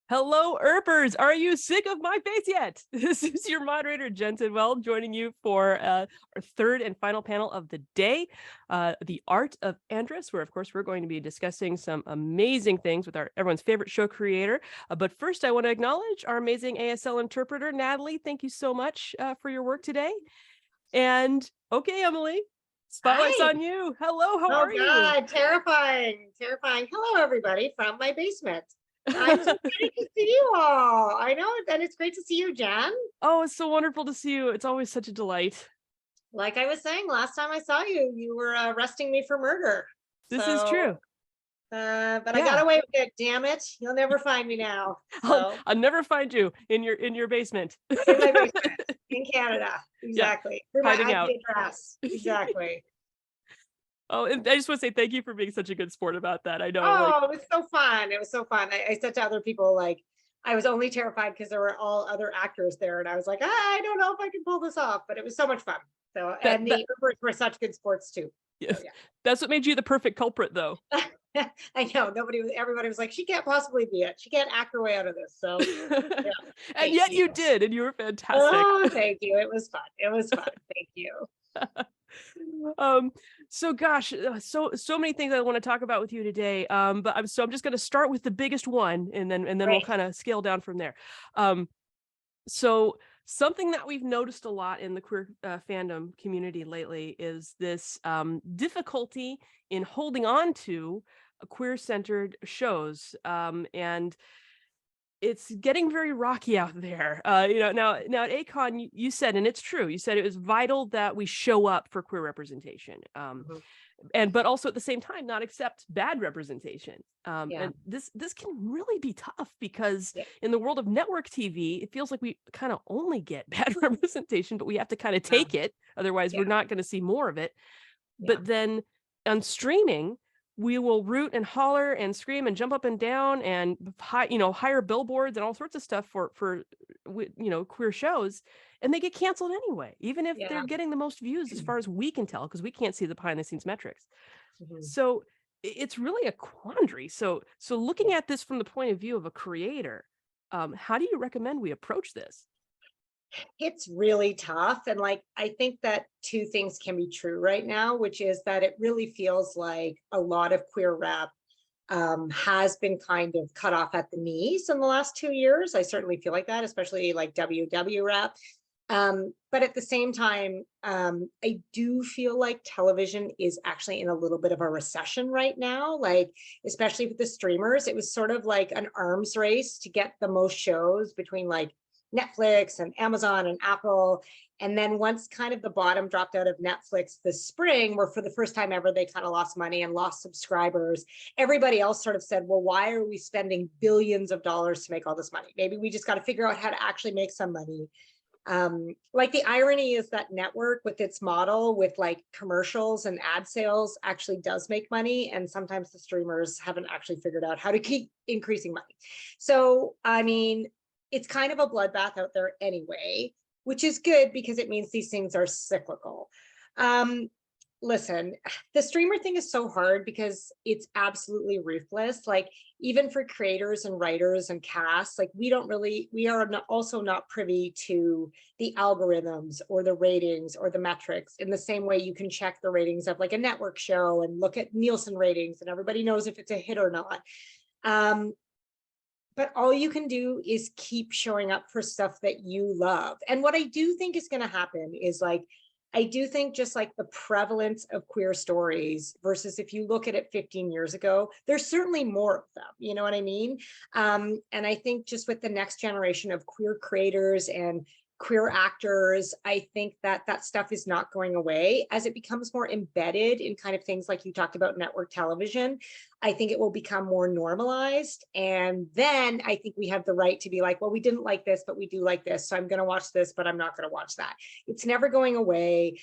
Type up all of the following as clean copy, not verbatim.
Hello, Earpers! Are you sick of my face yet? This is your moderator, Jensen Well, joining you for our third and final panel of the day, The Art of Andras, where, of course, we're going to be discussing some amazing things with everyone's favorite show creator. But first, I want to acknowledge our amazing ASL interpreter, Natalie. Thank you so much for your work today. And, okay, Emily, spotlight's Hi. on you. Hello, how Oh are you? God, terrifying, terrifying. Hello, everybody from my basement. I'm so excited to see you all. I know, and it's great to see you, Jan. Oh, it's so wonderful to see you. It's always such a delight. Like I was saying, last time I saw you, you were arresting me for murder. This is So, true. but I got Yeah. away with it. Damn it! You'll never find me now. So, I'll never find you in your basement. in my basement in Canada, Yeah, exactly. Through my hiding out. IP address, exactly. Oh, and I just want to say thank you for being such a good sport about that. I know, like, Oh, it was so fun. It was so fun. I said to other people, like, I was only terrified because there were all other actors there. And I was like, I don't know if I can pull this off, but it was so much fun. So, that and that the Urbers were such good sports too. yes, So, that's what made you the perfect culprit, though. yeah. I know everybody was like, she can't possibly be it. She can't act her way out of this. So, yeah, And thank yet you. you did, and you were fantastic. Oh, thank you. It was fun. It was fun. Thank you. um so gosh, so many things I want to talk about with you today, but I'm just going to start with the biggest one, and then we'll Great. kind of scale down from there. So something that we've noticed a lot in the queer fandom community lately is this difficulty in holding on to queer-centered shows, and it's getting very rocky out there. Now at ACON, you said, and it's true, you said it was vital that we show up for queer representation. Mhm. But also at the same time not accept bad representation. Yeah. And this can really be tough because Yeah. in the world of network TV, it feels like we kind of only get bad representation, but we have to kind of take it, otherwise Yeah. we're not going to see more of it. Yeah. But then on streaming, we will root and holler and scream and jump up and down and hire billboards and all sorts of stuff for queer shows, and they get canceled anyway, even if they're Yeah. getting the most views as far as we can tell, because we can't see the behind the scenes metrics. Mhm. So it's really a quandary. So looking Yeah. at this from the point of view of a creator, how do you recommend we approach this? It's really tough. And like, I think that two things can be true right now, which is that it really feels like a lot of queer rep has been kind of cut off at the knees in the last 2 years. I certainly feel like that, especially like WW rep. But at the same time, I do feel like television is actually in a little bit of a recession right now, like, especially with the streamers. It was sort of like an arms race to get the most shows between like Netflix and Amazon and Apple. And then once kind of the bottom dropped out of Netflix this spring, where for the first time ever, they kind of lost money and lost subscribers, everybody else sort of said, well, why are we spending billions of dollars to make all this money? Maybe we just got to figure out how to actually make some money. Like the irony is that network with its model with like commercials and ad sales actually does make money. And sometimes the streamers haven't actually figured out how to keep increasing money. So, I mean, it's kind of a bloodbath out there anyway, which is good because it means these things are cyclical. Um, Listen, the streamer thing is so hard because it's absolutely ruthless. Like, even for creators and writers and casts, like we are not, also not privy to the algorithms or the ratings or the metrics in the same way you can check the ratings of like a network show and look at Nielsen ratings and everybody knows if it's a hit or not. But all you can do is keep showing up for stuff that you love. And what I do think is going to happen is like, I do think just like the prevalence of queer stories versus if you look at it 15 years ago, there's certainly more of them, you know what I mean? And I think just with the next generation of queer creators and queer actors, I think that that stuff is not going away as it becomes more embedded in kind of things like you talked about network television. I think it will become more normalized. And then I think we have the right to be like, well, we didn't like this, but we do like this. So I'm going to watch this, but I'm not going to watch that. It's never going away.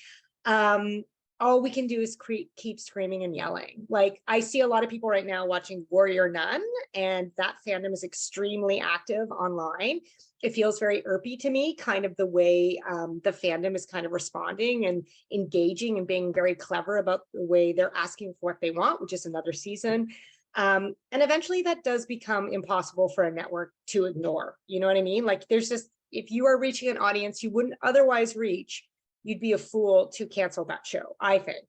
All we can do is keep screaming and yelling. Like, I see a lot of people right now watching Warrior Nun, and that fandom is extremely active online. It feels very Earpy to me, kind of the way the fandom is kind of responding and engaging and being very clever about the way they're asking for what they want, which is another season. And eventually that does become impossible for a network to ignore. You know what I mean? Like there's just, if you are reaching an audience you wouldn't otherwise reach, you'd be a fool to cancel that show, I think.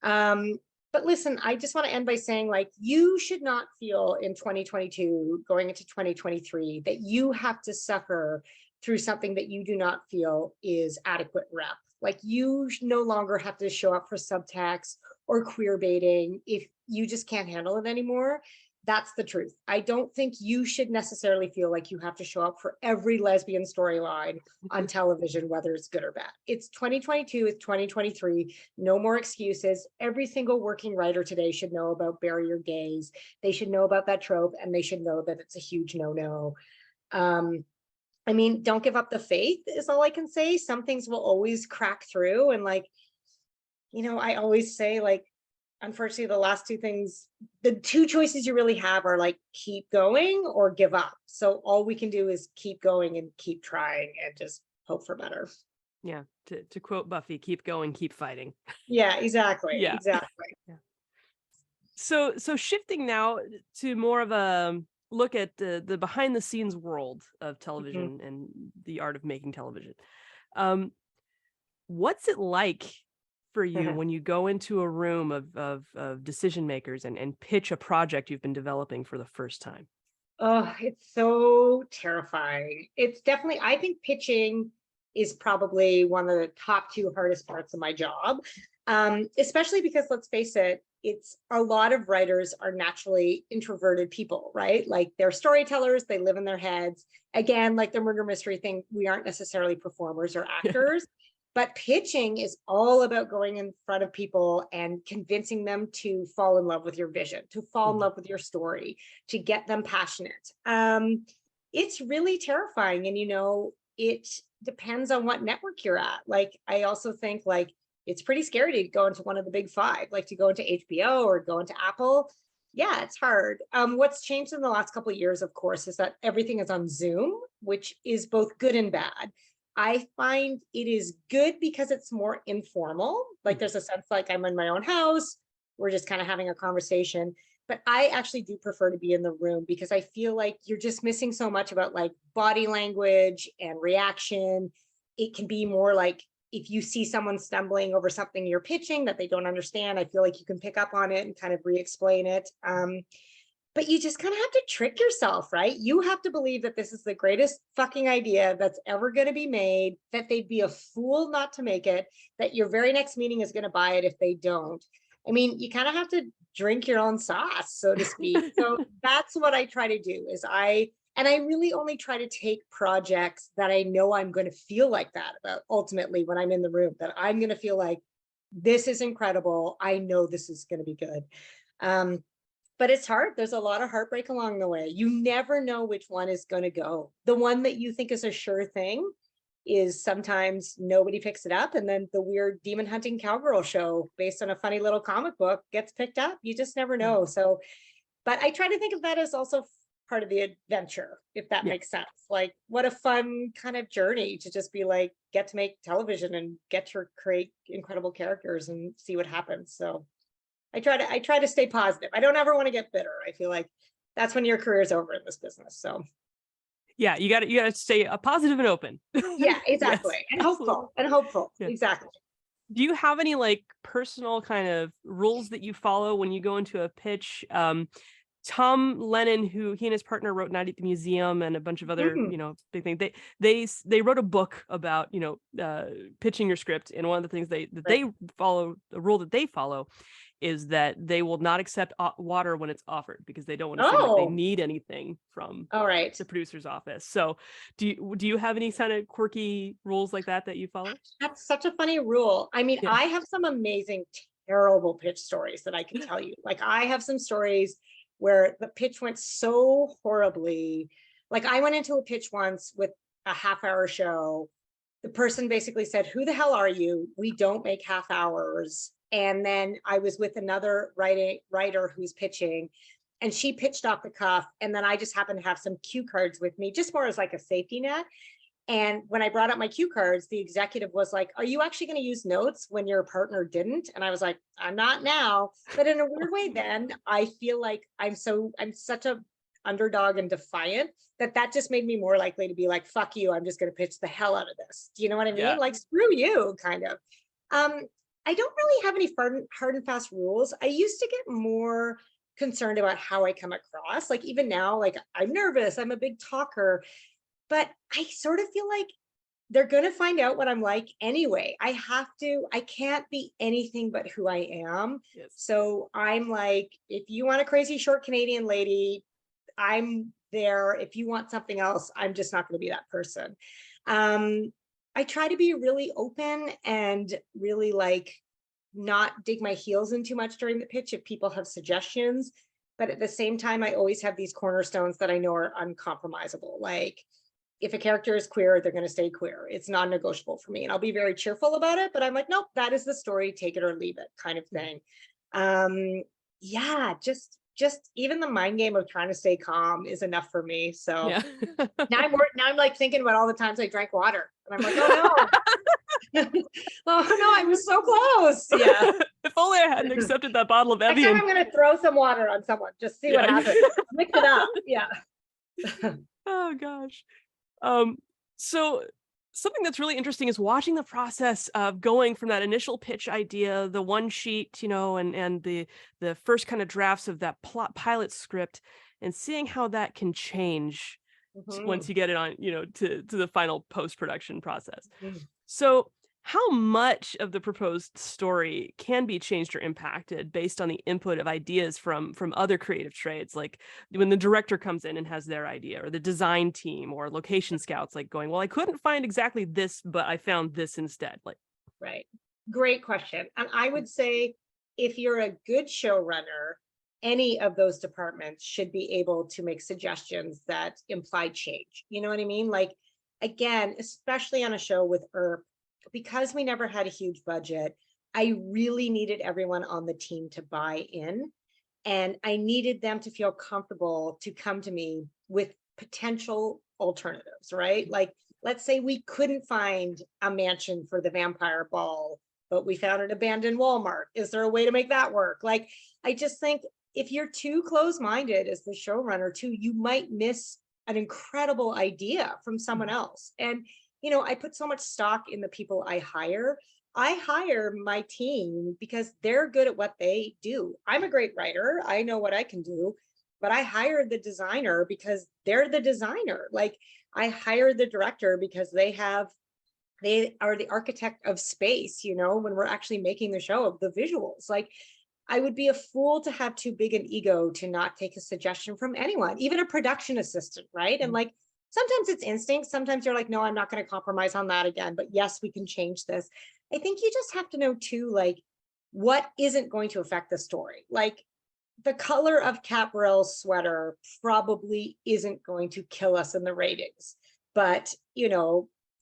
But listen, I just want to end by saying, like, you should not feel in 2022 going into 2023 that you have to suffer through something that you do not feel is adequate rep. Like you no longer have to show up for subtext or queer baiting if you just can't handle it anymore. That's the truth. I don't think you should necessarily feel like you have to show up for every lesbian storyline on television, whether it's good or bad. It's 2022, it's 2023, no more excuses. Every single working writer today should know about bury your gays. They should know about that trope, and they should know that it's a huge no-no. I mean, don't give up the faith is all I can say. Some things will always crack through. And like, you know, I always say, like, unfortunately, the last two things, the two choices you really have are like keep going or give up. So all we can do is keep going and keep trying and just hope for better. Yeah. To quote Buffy, keep going, keep fighting. Yeah, exactly. Yeah. Exactly. Yeah. So shifting now to more of a look at the behind the scenes world of television and the art of making television. What's it like for you when you go into a room of decision makers and pitch a project you've been developing for the first time? Oh, it's so terrifying. It's definitely, I think pitching is probably one of the top two hardest parts of my job. Especially because let's face it, it's a lot of writers are naturally introverted people, right? Like they're storytellers, they live in their heads. Again, like the murder mystery thing, we aren't necessarily performers or actors. But pitching is all about going in front of people and convincing them to fall in love with your vision, to fall in love with your story, to get them passionate. It's really terrifying. And, you know, it depends on what network you're at. Like, I also think like it's pretty scary to go into one of the big five, like to go into HBO or go into Apple. Yeah, it's hard. What's changed in the last couple of years, of course, is that everything is on Zoom, which is both good and bad. I find it is good because it's more informal. Like there's a sense like I'm in my own house. We're just kind of having a conversation. But I actually do prefer to be in the room because I feel like you're just missing so much about like body language and reaction. It can be more like if you see someone stumbling over something you're pitching that they don't understand, I feel like you can pick up on it and kind of re-explain it. But you just kind of have to trick yourself, right? You have to believe that this is the greatest fucking idea that's ever going to be made, that they'd be a fool not to make it, that your very next meeting is going to buy it if they don't. I mean, you kind of have to drink your own sauce, so to speak. So that's what I try to do is I really only try to take projects that I know I'm going to feel like that about ultimately when I'm in the room, that I'm going to feel like this is incredible. I know this is going to be good. But it's hard. There's a lot of heartbreak along the way. You never know which one is going to go. The one that you think is a sure thing is sometimes nobody picks it up. And then the weird demon hunting cowgirl show based on a funny little comic book gets picked up. You just never know. So, but I try to think of that as also part of the adventure, if that makes sense. Like what a fun kind of journey to just be like, get to make television and get to create incredible characters and see what happens. So I try to stay positive. I don't ever want to get bitter. I feel like that's when your career is over in this business. So yeah, you got to stay positive and open. yeah, exactly. Yes, and absolutely. hopeful. Yeah. Exactly. Do you have any like personal kind of rules that you follow when you go into a pitch? Tom Lennon, who he and his partner wrote Night at the Museum and a bunch of other, you know, big things. They wrote a book about, you know, pitching your script. And one of the things they follow, the rule that they follow is that they will not accept water when it's offered because they don't want to seem like they need anything from the producer's office. So do you have any kind of quirky rules like that you follow? That's such a funny rule. I mean, I have some amazing, terrible pitch stories that I can tell you. Like I have some stories where the pitch went so horribly. Like I went into a pitch once with a half-hour show. The person basically said, "Who the hell are you? We don't make half hours." And then I was with another writer who's pitching, and she pitched off the cuff. And then I just happened to have some cue cards with me, just more as like a safety net. And when I brought up my cue cards, the executive was like, "Are you actually going to use notes when your partner didn't?" And I was like, "I'm not now." But in a weird way, then I feel like I'm such a underdog and defiant that just made me more likely to be like, "Fuck you, I'm just going to pitch the hell out of this." Do you know what I mean? Yeah. Like, screw you, kind of. Um, I don't really have any hard and fast rules. I used to get more concerned about how I come across. Like, even now, like, I'm nervous, I'm a big talker, but I sort of feel like they're going to find out what I'm like anyway. I can't be anything but who I am. Yes. So I'm like, if you want a crazy short Canadian lady, I'm there. If you want something else, I'm just not going to be that person. I try to be really open and really like not dig my heels in too much during the pitch if people have suggestions. But at the same time, I always have these cornerstones that I know are uncompromisable. Like, if a character is queer, they're going to stay queer. It's non-negotiable for me. And I'll be very cheerful about it, but I'm like, nope, that is the story, take it or leave it, kind of thing. Yeah, just even the mind game of trying to stay calm is enough for me. So Yeah. now I'm like thinking about all the times I drank water. And I'm like, oh no. Oh no, I was so close. Yeah. If only I hadn't accepted that bottle of Next time Evian. I'm gonna throw some water on someone, just see what Yeah. happens. Mix it up. Yeah. Oh gosh. Um, so something that's really interesting is watching the process of going from that initial pitch idea, the one sheet, and the first kind of drafts of that pilot script, and seeing how that can change once Mhm, you get it on, to the final post-production process. mhm. So how much of the proposed story can be changed or impacted based on the input of ideas from other creative trades, like when the director comes in and has their idea, or the design team, or location scouts, like going, well, I couldn't find exactly this, but I found this instead. Like, Right. Great question. And I would say if you're a good showrunner, any of those departments should be able to make suggestions that imply change. You know what I mean? Like, again, especially on a show with Earp, because we never had a huge budget, I really needed everyone on the team to buy in. And I needed them to feel comfortable to come to me with potential alternatives, right? Like, let's say we couldn't find a mansion for the vampire ball, but we found an abandoned Walmart. Is there a way to make that work? Like, I just think if you're too close-minded as the showrunner too, you might miss an incredible idea from someone else. And, I put so much stock in the people I hire. I hire my team because they're good at what they do. I'm a great writer. I know what I can do, but I hired the designer because they're the designer. Like, I hired the director because they are the architect of space, when we're actually making the show, of the visuals. Like, I would be a fool to have too big an ego to not take a suggestion from anyone, even a production assistant, right? And like, sometimes it's instinct. Sometimes you're like, no, I'm not going to compromise on that again, but yes, we can change this. I think you just have to know too, like, what isn't going to affect the story. Like, the color of Caprell's sweater probably isn't going to kill us in the ratings, but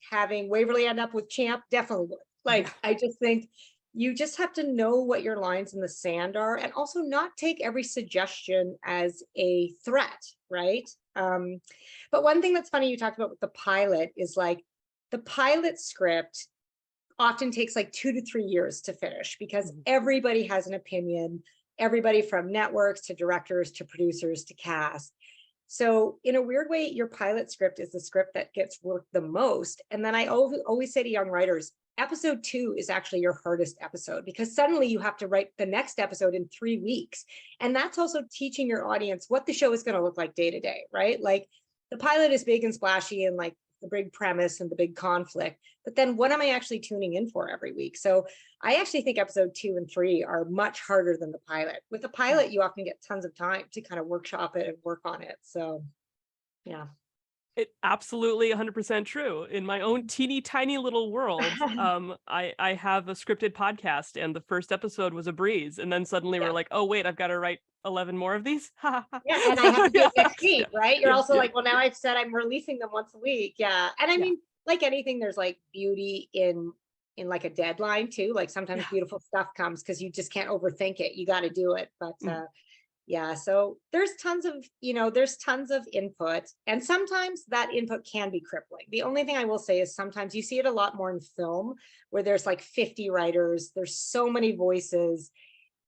having Waverly end up with Champ definitely would. yeah. Like, I just think you just have to know what your lines in the sand are, and also not take every suggestion as a threat, right? But one thing that's funny you talked about with the pilot is like, the pilot script often takes like 2 to 3 years to finish because everybody has an opinion, everybody from networks to directors to producers to cast. So in a weird way, your pilot script is the script that gets worked the most. And then I always say to young writers, episode 2 is actually your hardest episode because suddenly you have to write the next episode in 3 weeks. And that's also teaching your audience what the show is going to look like day to day, right? Like, the pilot is big and splashy and like the big premise and the big conflict, but then what am I actually tuning in for every week? So I actually think episode 2 and 3 are much harder than the pilot. With the pilot, you often get tons of time to kind of workshop it and work on it. So yeah. It absolutely 100% true. In my own teeny tiny little world, I have a scripted podcast, and the first episode was a breeze, and then suddenly we're Yeah. like, oh wait, I've got to write 11 more of these. Yeah, and I have to do it next Yeah, week, right? You're yeah, also yeah, like, well, now I've said I'm releasing them once a week. Yeah. And I yeah, mean, like anything, there's like beauty in like a deadline too. Like, sometimes yeah. beautiful stuff comes because you just can't overthink it. You got to do it. But Mm. Yeah, so there's tons of input, and sometimes that input can be crippling. The only thing I will say is sometimes you see it a lot more in film where there's like 50 writers, there's so many voices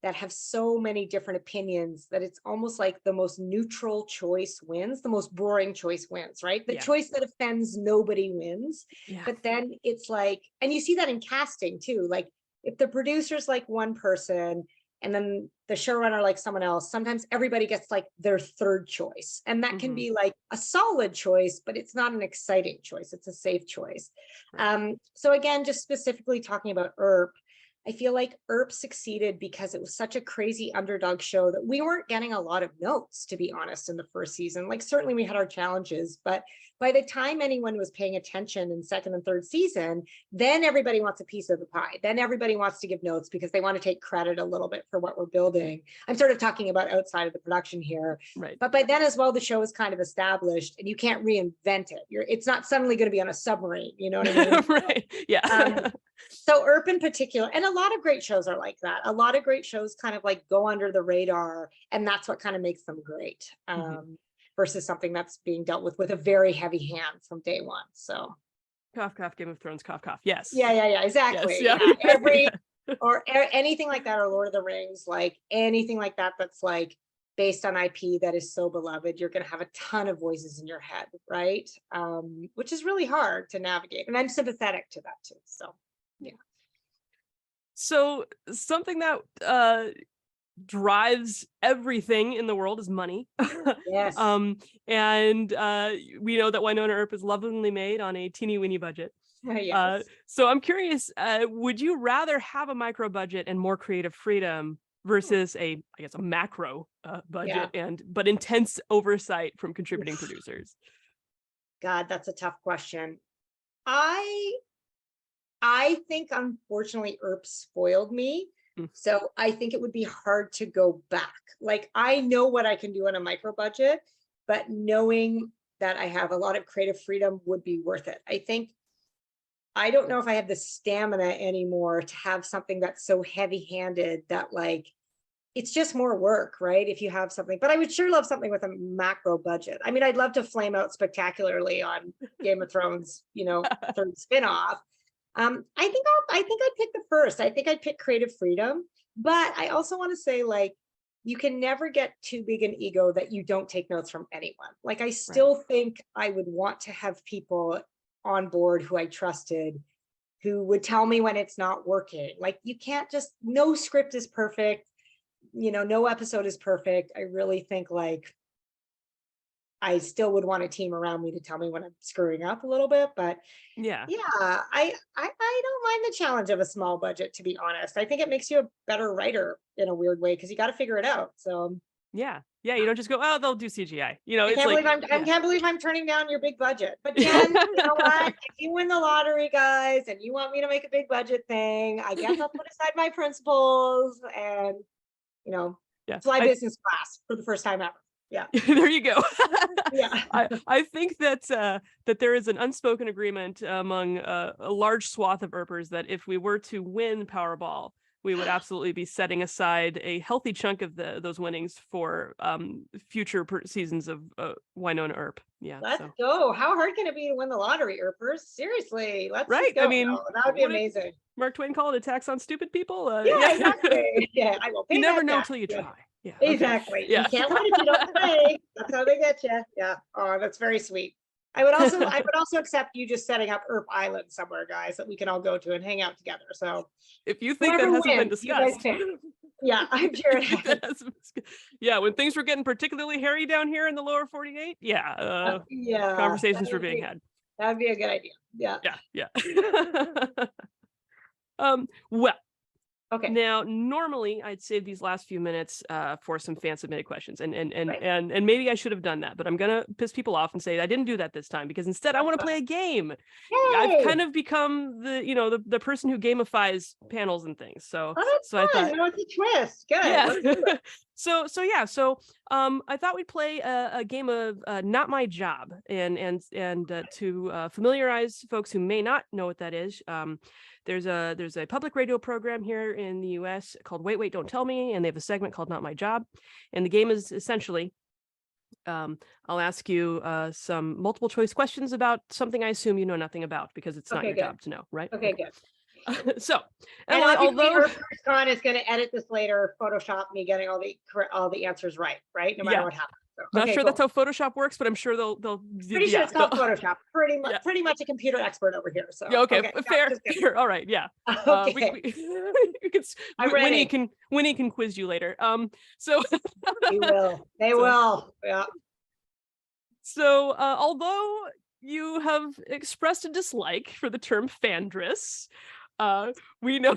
that have so many different opinions that it's almost like the most neutral choice wins, the most boring choice wins, right? The Yeah. choice that offends nobody wins. Yeah. But then it's like, and you see that in casting too. Like if the producer's like one person and then the showrunner like someone else, sometimes everybody gets like their third choice. And that can Mhm. be like a solid choice, but it's not an exciting choice. It's a safe choice. Right. So again, just specifically talking about Earp, I feel like Earp succeeded because it was such a crazy underdog show that we weren't getting a lot of notes, to be honest, in the first season. Like, certainly we had our challenges, but by the time anyone was paying attention in second and third season, then everybody wants a piece of the pie. Then everybody wants to give notes because they want to take credit a little bit for what we're building. I'm sort of talking about outside of the production here. Right. But by then as well, the show is kind of established and you can't reinvent it. It's not suddenly going to be on a submarine. You know what I mean? Right. Yeah. So Earp in particular, and a lot of great shows are like that. A lot of great shows kind of like go under the radar, and that's what kind of makes them great. Mhm. Versus something that's being dealt with a very heavy hand from day one. So Cough, cough, Game of Thrones, cough, cough. Yes. yeah, Yes. exactly. Yeah. Yeah, Yeah. anything like that, or Lord of the Rings, like anything like that that's like based on IP that is so beloved, you're going to have a ton of voices in your head, right? Which is really hard to navigate, and I'm sympathetic to that too. So yeah. So something that drives everything in the world is money. Yes. um, and we know that Winona Earp is lovingly made on a teeny weeny budget. Yes. So I'm curious, would you rather have a micro budget and more creative freedom versus I guess, a macro Yeah. budget but intense oversight from contributing Oof. producers? God, that's a tough question. I I think unfortunately Earp spoiled me. Mm. So I think it would be hard to go back. Like I know what I can do on a micro budget, but knowing that I have a lot of creative freedom would be worth it. I don't know if I have the stamina anymore to have something that's so heavy-handed that like it's just more work, right? If you have something, but I would sure love something with a macro budget. I mean, I'd love to flame out spectacularly on Game of Thrones, third spinoff. I think I'd pick the first. I think I'd pick creative freedom, but I also want to say like you can never get too big an ego that you don't take notes from anyone. Like I Right. still think I would want to have people on board who I trusted who would tell me when it's not working. Like you can't just no script is perfect, no episode is perfect. I really think like I still would want a team around me to tell me when I'm screwing up a little bit, but Yeah. yeah, I don't mind the challenge of a small budget, to be honest. I think it makes you a better writer in a weird way because you got to figure it out. So Yeah. Yeah. You don't just go, oh, they'll do CGI. I It's can't like, believe I yeah. can't believe I'm turning down your big budget. But Jen, you know what? If you win the lottery, guys, and you want me to make a big budget thing, I guess I'll put aside my principles and you know Yeah. fly business class for the first time ever. Yeah, There you go. yeah. I think that there is an unspoken agreement among a large swath of Earpers that if we were to win Powerball, we would absolutely be setting aside a healthy chunk of those winnings for future seasons of Winona Earp. Yeah. Let's So go. How hard can it be to win the lottery, Earpers? Seriously, let's right. just go. I No, mean, that would be what did amazing. Mark Twain call it? A tax on stupid people? Yeah, Yeah. exactly. Yeah, I will You pay never that know back. till you Yeah, try. Yeah. Okay. exactly. You Yeah. can't win if you don't try. That's how they get you. Yeah. Oh, that's very sweet. I would also accept you just setting up Earp Island somewhere, guys, that we can all go to and hang out together. So If you think that whoever hasn't been wins, you guys discussed. pick. Yeah, I'm sure it has. Yeah, when things were getting particularly hairy down here in the lower 48, Yeah, conversations were being had. that would be a good idea. Yeah. Yeah. Well, Okay. now normally I'd save these last few minutes for some fan submitted questions, and Right. maybe I should have done that, but I'm gonna piss people off and say I didn't do that this time because instead I That's want to fine. play a game. I've Yay. kind of become the person who gamifies panels and things. So Oh, so I that's fun. thought, It's a twist. Good. yeah. Let's do it. I thought we'd play a game of Not My Job, and to familiarize folks who may not know what that is. There's a public radio program here in the U.S. called Wait, Wait, Don't Tell Me, and they have a segment called Not My Job, and the game is essentially, I'll ask you some multiple choice questions about something I assume you know nothing about, because it's not Okay, your good. job to know, right? Okay, good. So, And Emily, obviously, although EarpCurseCon is going to edit this later, Photoshop me getting all the answers right, no matter yeah, what happens. So, not okay, sure cool. that's how Photoshop works, but I'm sure they'll Pretty sure yeah, it's called they'll- Photoshop. yeah. Pretty much a computer expert over here. So Yeah, okay, okay, no, fair, just kidding. fair. All right, yeah. Okay, We can, I'm Winnie ready. can quiz you later. So He will. They So- will. Yeah. so although you have expressed a dislike for the term fandress, we know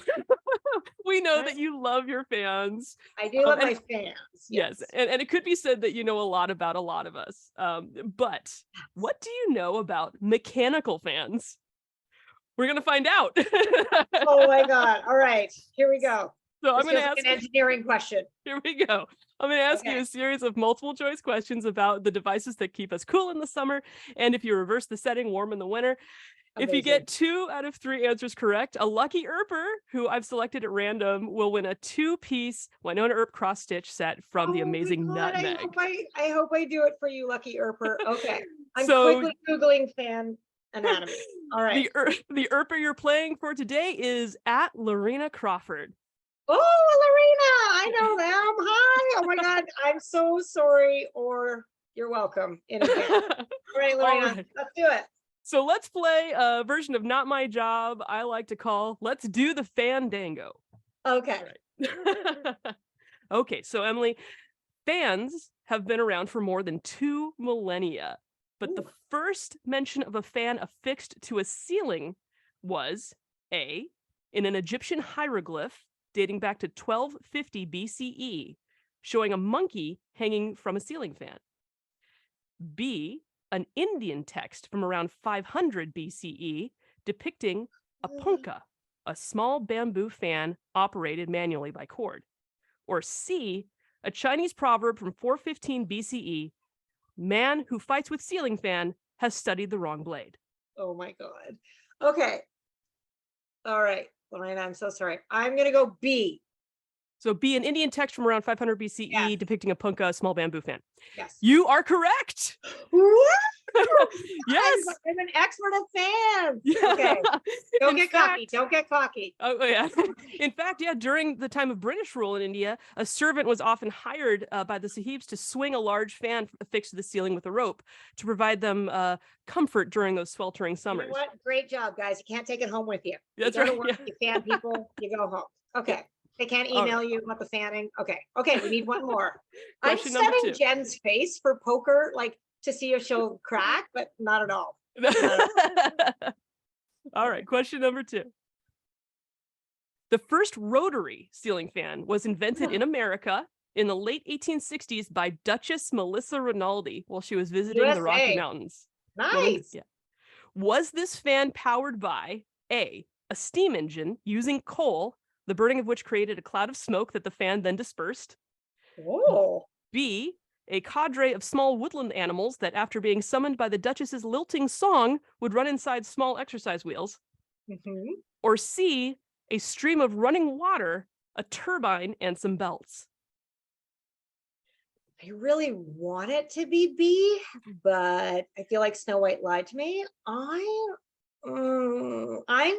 we know that you love your fans. I do love and- my fans. Yes, and it could be said that you know a lot about a lot of us. But what do you know about mechanical fans? We're gonna find out. Oh my God. All right. Here we go. So I'm This gonna feels like ask an engineering question. Here we go. I'm going to ask you Okay. a series of multiple choice questions about the devices that keep us cool in the summer. And if you reverse the setting, warm in the winter. If you Amazing. get 2 out of 3 answers correct, a lucky Earper, who I've selected at random, will win a 2-piece Winona Earp cross stitch set from the Oh my amazing God, Nutmeg. I hope I do it for you, lucky Earper. Okay. I'm So- quickly Googling fan anatomy. All right. The Earper you're playing for today is at Lorena Crawford. Oh, Lorena, I know them. Hi. Oh my God. I'm so sorry, or you're welcome in advance. All right, Lorena, right. let's do it. So let's play a version of Not My Job I like to call Let's Do the Fandango. Okay. Okay, so Emily, fans have been around for more than 2 millennia, but the Ooh. first mention of a fan affixed to a ceiling was A, in an Egyptian hieroglyph dating back to 1250 BCE, showing a monkey hanging from a ceiling fan. B, an Indian text from around 500 BCE depicting a punka, a small bamboo fan operated manually by cord. Or C, a Chinese proverb from 415 BCE, man who fights with ceiling fan has studied the wrong blade. Oh my God. Okay. All right, Lorena, I'm so sorry. I'm going to go B. So B, an Indian text from around 500 BCE Yes. depicting a punka, a small bamboo fan. Yes. You are correct. What? Yes. I'm an expert at fans. Yeah. Okay. Don't In get fact- cocky. Don't get cocky. Oh yeah. In fact, yeah, during the time of British rule in India, a servant was often hired by the sahibs to swing a large fan affixed to the ceiling with a rope to provide them comfort during those sweltering You summers. know what? Great job, guys. You can't take it home with you. That's you go right, to work, yeah. you fan people, you go home. Okay. They can't All email you about the fanning. Okay. Okay. We need one more. I'm Question number setting 2. Jen's face for poker, like to see if she'll crack, but not at all. All right, question number 2. The first rotary ceiling fan was invented in America in the late 1860s by Duchess Melissa Rinaldi while she was visiting the Rocky USA. Mountains. Nice. Yeah. Was this fan powered by A, a steam engine using coal, the burning of which created a cloud of smoke that the fan then dispersed? Oh. B, a cadre of small woodland animals that, after being summoned by the Duchess's lilting song, would run inside small exercise wheels? Mhm. Or C, a stream of running water, a turbine, and some belts? I really want it to be B, but I feel like Snow White lied to me. I'm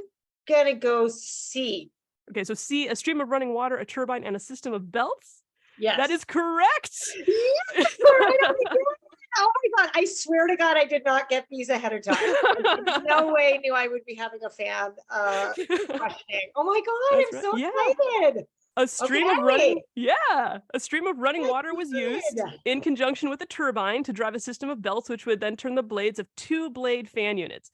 gonna go C. Okay, so C, a stream of running water, a turbine, and a system of belts? Yes. That is correct! Yes, right, oh my God. I swear to God, I did not get these ahead of time. I in no way knew I would be having a fan questioning. Oh my God, That's I'm right. so Yeah. excited. A stream of running, Okay. a stream of running water was used Good. in conjunction with a turbine to drive a system of belts, which would then turn the blades of 2-blade fan units.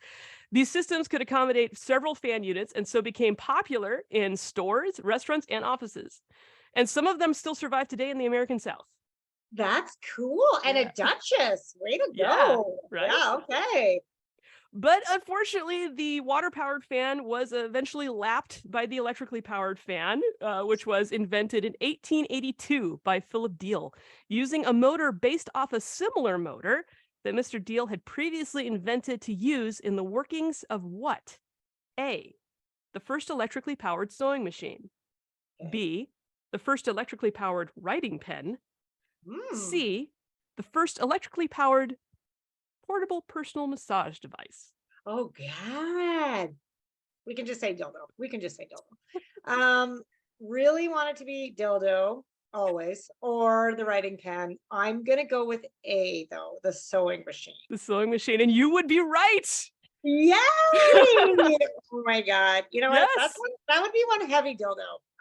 These systems could accommodate several fan units and so became popular in stores, restaurants, and offices. And some of them still survive today in the American South. That's cool. And Yeah. a Duchess. Way to Yeah, go. right? Yeah, okay. But unfortunately, the water-powered fan was eventually lapped by the electrically powered fan, which was invented in 1882 by Philip Deal, using a motor based off a similar motor that Mr. Deal had previously invented to use in the workings of what? A, the first electrically powered sewing machine. Okay. B, the first electrically powered writing pen. Mm. C, the first electrically powered portable personal massage device. Oh God. We can just say dildo. We can just say dildo. Really want it to be dildo always, or the writing pen. I'm gonna go with A though, the sewing machine. The sewing machine, and you would be right. Yay! Oh my God. You know what? Yes. That would be one heavy dildo.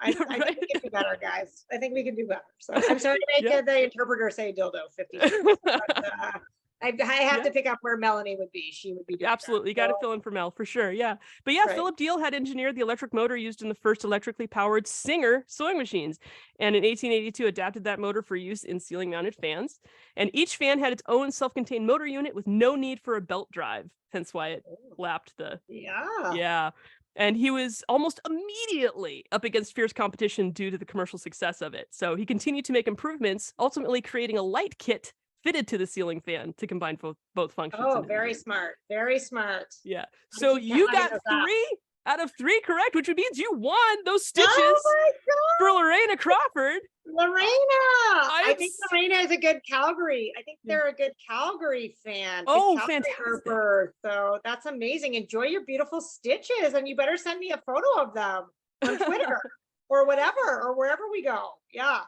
Yeah, I think right. we can do better, guys. I think we can do better. So I'm sorry to make Yeah. the interpreter say dildo 50 times. But, I have Yeah. to pick up where Melanie would be. She would be doing Absolutely. You that. got to So, fill in for Mel for sure. Yeah. But yeah, right. Philip Deal had engineered the electric motor used in the first electrically powered Singer sewing machines. And in 1882, adapted that motor for use in ceiling mounted fans. And each fan had its own self contained motor unit with no need for a belt drive, hence why it Oh, lapped the. yeah. Yeah. And he was almost immediately up against fierce competition due to the commercial success of it. So he continued to make improvements, ultimately creating a light kit fitted to the ceiling fan to combine both functions Oh, into the very unit. smart. Very smart. Yeah. I So keep you having got those apps. 3 out of 3 correct, which means you won those Oh stitches my for God. Lorena Crawford. Lorena. I I am. think Lorena is a good Calgary. I think Yeah. they're a good Calgary fan. Good Oh, Calgary fantastic. Earper. So that's amazing. Enjoy your beautiful stitches. And you better send me a photo of them on Twitter or whatever, or wherever we go. Yeah.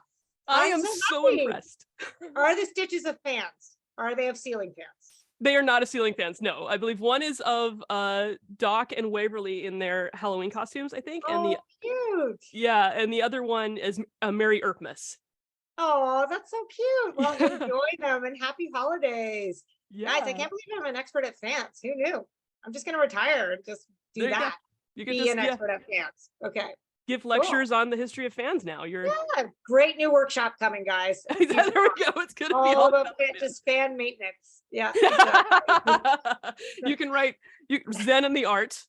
I I'm am so so happy. impressed. Are the stitches of fans? Are they of ceiling fans? They are not a ceiling fans. No, I believe one is of Doc and Waverly in their Halloween costumes, I think, and Oh, cute. and the other one is Mary Earpmas. Oh, that's so cute. Well, enjoy them and happy holidays. Guys, I Yeah, can't believe I'm an expert at fans. Who knew? I'm just going to retire and just do there you go. that. You could Be just an expert at fans. Okay, give cool. lectures on the history of fans now. You're Yeah, great new workshop coming, guys. there we go. It's gonna be All all about about fans. just fan maintenance. Yeah, exactly. You can write Zen and the art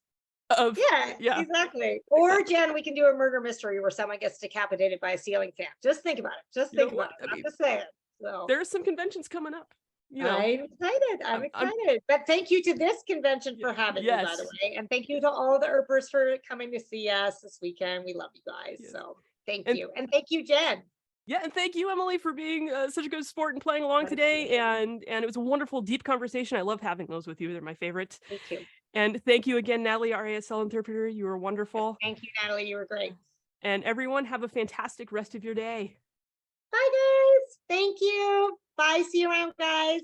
of Yeah, exactly. Or Jen, we can do a murder mystery where someone gets decapitated by a ceiling fan. Just think about it. Just You know think what? about I it. I'm mean, just saying. So there's some conventions coming up. You know, I'm excited. I'm I'm excited. But thank you to this convention yeah, for having me, by the yes, way. And thank you to all the Earpers for coming to see us this weekend. We love you guys. yes, So thank and you. And thank you, Jen. yeah, and thank you, Emily, for being such a good sport and playing along today. Absolutely. And it was a wonderful, deep conversation. I love having those with you. They're my favorite. Me too. And thank you again, Natalie, our ASL interpreter. You were wonderful. Thank you, Natalie. You were great. And everyone, have a fantastic rest of your day. Bye, guys. Thank you. Bye. See you around, guys.